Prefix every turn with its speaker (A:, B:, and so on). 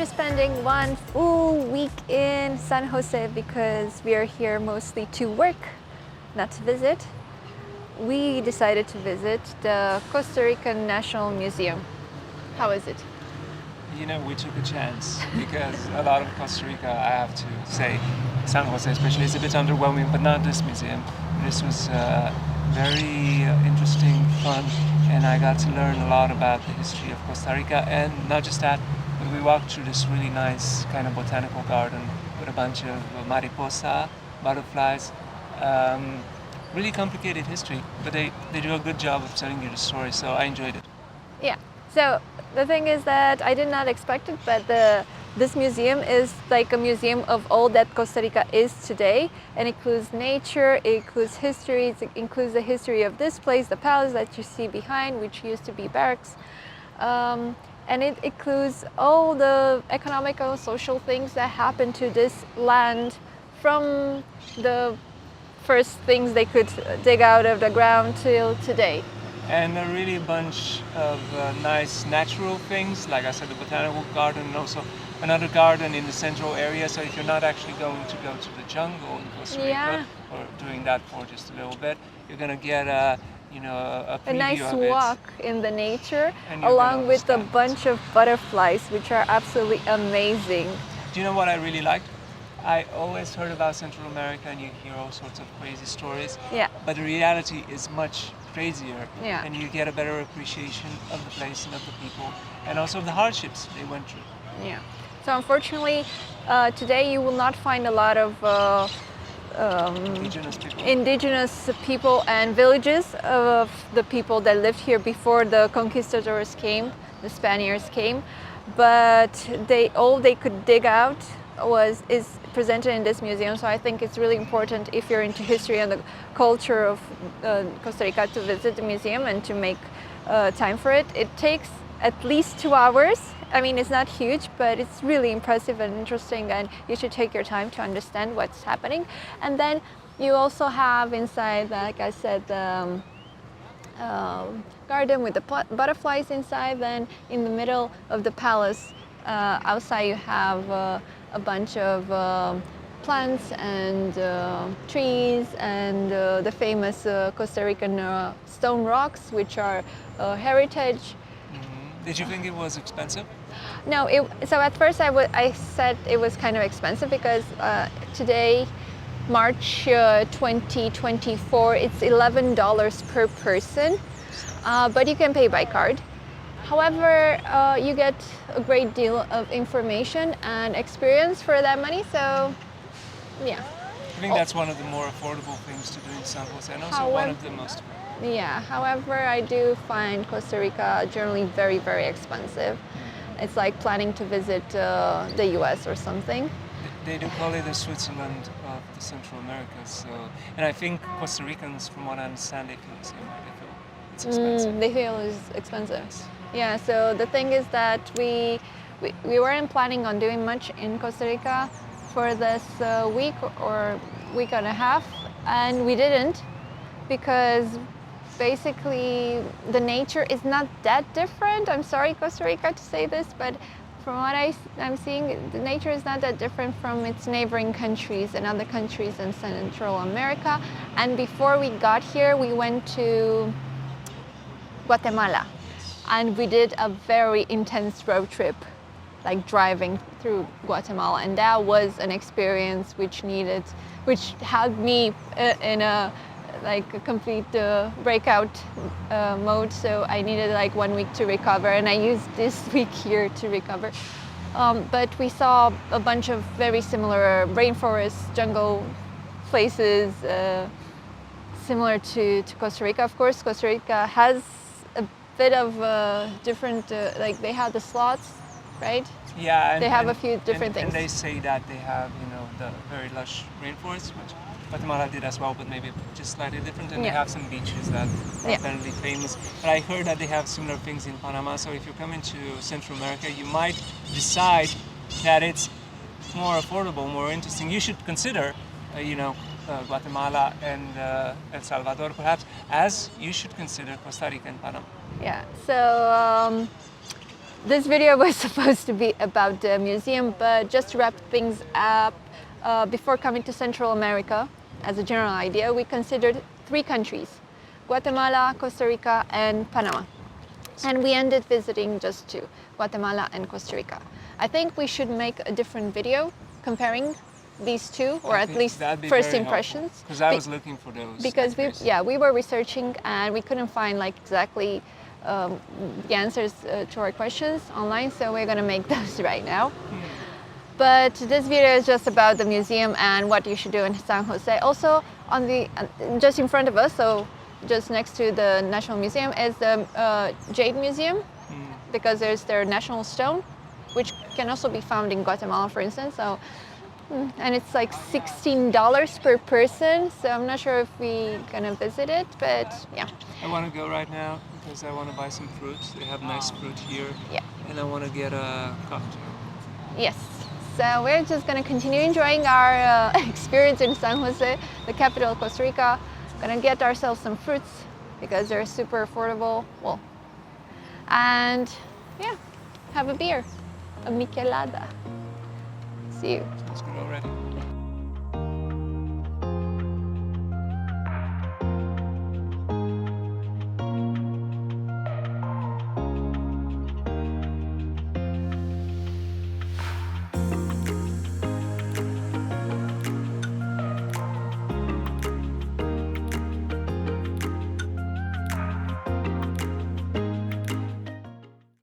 A: after spending one full week in San Jose, because we are here mostly to work, not to visit, we decided to visit the Costa Rican National Museum. How is it?
B: You know, we took a chance because a lot of Costa Rica, I have to say, San Jose especially, is a bit underwhelming, but not this museum. This was very interesting, fun, and I got to learn a lot about the history of Costa Rica. And not just that, but we walked through this really nice kind of botanical garden with a bunch of mariposa, butterflies. Really complicated history, but they do a good job of telling you the story, so I enjoyed it.
A: Yeah. So the thing is that I did not expect it, but this museum is like a museum of all that Costa Rica is today, and it includes nature, it includes history, it includes the history of this place, the palace that you see behind, which used to be barracks. And it includes all the economical, social things that happened to this land from the first things they could dig out of the ground till today.
B: And a really bunch of nice natural things, like I said, the botanical garden, and also another garden in the central area. So if you're not actually going to go to the jungle in Costa Rica,
A: Yeah.
B: or doing that for just a little bit, you're gonna get a
A: A
B: preview
A: nice
B: of it.
A: walk in the nature,
B: And you're
A: along
B: gonna
A: with a
B: understand
A: bunch of butterflies, which are absolutely amazing.
B: Do you know what I really liked? I always heard about Central America and you hear all sorts of crazy stories.
A: Yeah.
B: But the reality is much crazier.
A: Yeah.
B: And you get a better appreciation of the place and of the people, and also of the hardships they went through.
A: Yeah. So unfortunately, today you will not find a lot of indigenous people and villages of the people that lived here before the conquistadors came, the Spaniards came. But all they could dig out is presented in this museum. So I think it's really important, if you're into history and the culture of Costa Rica, to visit the museum and to make time for it. It takes at least 2 hours. I mean, it's not huge, but it's really impressive and interesting, and you should take your time to understand what's happening. And then you also have inside, like I said, the garden with the butterflies inside. Then in the middle of the palace, outside, you have a bunch of plants and trees and the famous Costa Rican stone rocks, which are heritage.
B: Did you think it was expensive?
A: No, so at first I said it was kind of expensive because today, March 2024, it's $11 per person, but you can pay by card. However, you get a great deal of information and experience for that money, so yeah.
B: I think that's one of the more affordable things to do in San Jose, and also one of the most.
A: Yeah, however, I do find Costa Rica generally very, very expensive. It's like planning to visit the US or something.
B: They do call it the Switzerland of the Central Americas. So, and I think Costa Ricans, from what I understand, they feel the same way. They feel it's expensive.
A: They feel it's expensive. Yeah, so the thing is that we weren't planning on doing much in Costa Rica for this week or week and a half, and we didn't, because basically the nature is not that different. I'm sorry, Costa Rica, to say this, but from what I'm seeing, the nature is not that different from its neighboring countries and other countries in Central America. And before we got here, we went to Guatemala, and we did a very intense road trip, like driving through Guatemala, and that was an experience which had me in a complete breakout mode. So I needed like 1 week to recover, and I used this week here to recover. But we saw a bunch of very similar rainforests, jungle places, similar to Costa Rica. Of course, Costa Rica has a bit of different, like they have the sloths, right?
B: Yeah,
A: they have a few different things.
B: And they say that they have, the very lush rainforests, which Guatemala did as well, but maybe just slightly different. And they have some beaches that are apparently famous. But I heard that they have similar things in Panama. So if you're coming to Central America, you might decide that it's more affordable, more interesting. You should consider, Guatemala and El Salvador, perhaps, as you should consider Costa Rica and Panama.
A: Yeah. So This video was supposed to be about the museum, but just to wrap things up, before coming to Central America, as a general idea, we considered 3 countries: Guatemala, Costa Rica, and Panama. And we ended visiting just 2, Guatemala and Costa Rica. I think we should make a different video comparing these 2, or at least first impressions.
B: Because I was looking for those.
A: Because we were researching and we couldn't find like exactly the answers to our questions online, so we're gonna make those right now. But this video is just about the museum and what you should do in San Jose. Also, on the just in front of us, so just next to the National Museum, is the Jade Museum, because there's their national stone, which can also be found in Guatemala, for instance. So, and it's like $16 per person. So I'm not sure if we're gonna visit it, but yeah.
B: I want to go right now because I want to buy some fruits. They have nice fruit here.
A: Yeah.
B: And I want to get a cocktail.
A: Yes. So we're just gonna continue enjoying our experience in San Jose, the capital of Costa Rica. Gonna get ourselves some fruits because they're super affordable. Well, and yeah, have a beer, a michelada. See you.
B: Sounds good already.